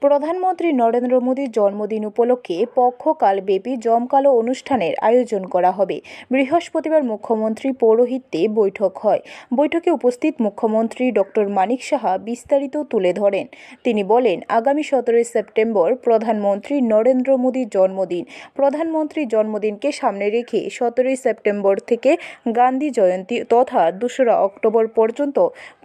প্রধানমন্ত্রী নরেন্দ্র মোদীর জন্মদিন উপলক্ষে পক্ষকালব্যাপী জমকালো অনুষ্ঠানের আয়োজন করা হবে। বৃহস্পতিবার মুখ্যমন্ত্রী পৌরোহিত্যে বৈঠক হয়। বৈঠকে উপস্থিত মুখ্যমন্ত্রী ডক্টর মানিক সাহা বিস্তারিত তুলে ধরেন। তিনি বলেন, আগামী 17 সেপ্টেম্বর প্রধানমন্ত্রী নরেন্দ্র মোদীর জন্মদিন। প্রধানমন্ত্রীর জন্মদিনকে সামনে রেখে 17 সেপ্টেম্বর থেকে গান্ধী জয়ন্তী তথা 2রা অক্টোবর পর্যন্ত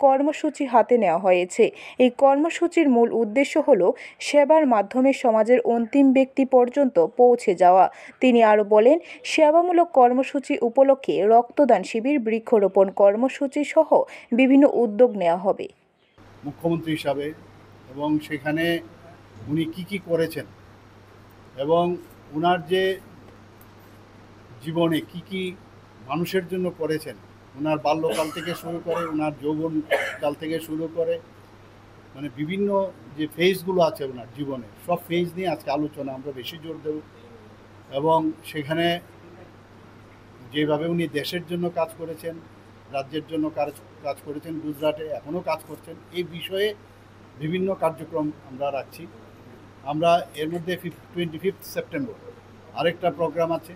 কর্মসূচি হাতে নেওয়া হয়েছে। এই কর্মসূচির মূল উদ্দেশ্য হল সেবার মাধ্যমে সমাজের অন্তিম ব্যক্তি পর্যন্ত পৌঁছে যাওয়া। তিনি আরও বলেন, সেবামূলক কর্মসূচি উপলক্ষে রক্তদান শিবির, বৃক্ষরোপণ কর্মসূচি সহ বিভিন্ন উদ্যোগ নেওয়া হবে। মুখ্যমন্ত্রী হিসাবে এবং সেখানে উনি কি করেছেন এবং উনার যে জীবনে কি মানুষের জন্য করেছেন, উনার বাল্যকাল থেকে শুরু করে উনার যৌবনকাল থেকে শুরু করে মানে বিভিন্ন যে ফেজগুলো আছে ওনার জীবনে, সব ফেজ নিয়ে আজকে আলোচনা আমরা বেশি জোর দেব। এবং সেখানে যেভাবে উনি দেশের জন্য কাজ করেছেন, রাজ্যের জন্য কাজ করেছেন, গুজরাটে এখনও কাজ করছেন, এই বিষয়ে বিভিন্ন কার্যক্রম আমরা রাখছি। আমরা এর মধ্যে 25 সেপ্টেম্বর আরেকটা প্রোগ্রাম আছে,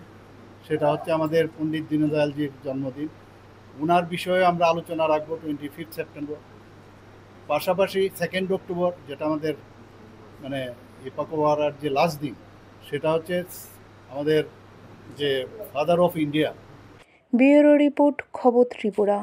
সেটা হচ্ছে আমাদের পণ্ডিত দীনদয়ালজির জন্মদিন। ওনার বিষয়ে আমরা আলোচনা রাখবো 25 সেপ্টেম্বর। পাশাপাশি 2 অক্টোবর যেটা আমাদের মানে এই পাকওয়ারার যে লাস্ট দিন, সেটা হচ্ছে আমাদের যে father of India. Bureau report, খবর ত্রিপুরা।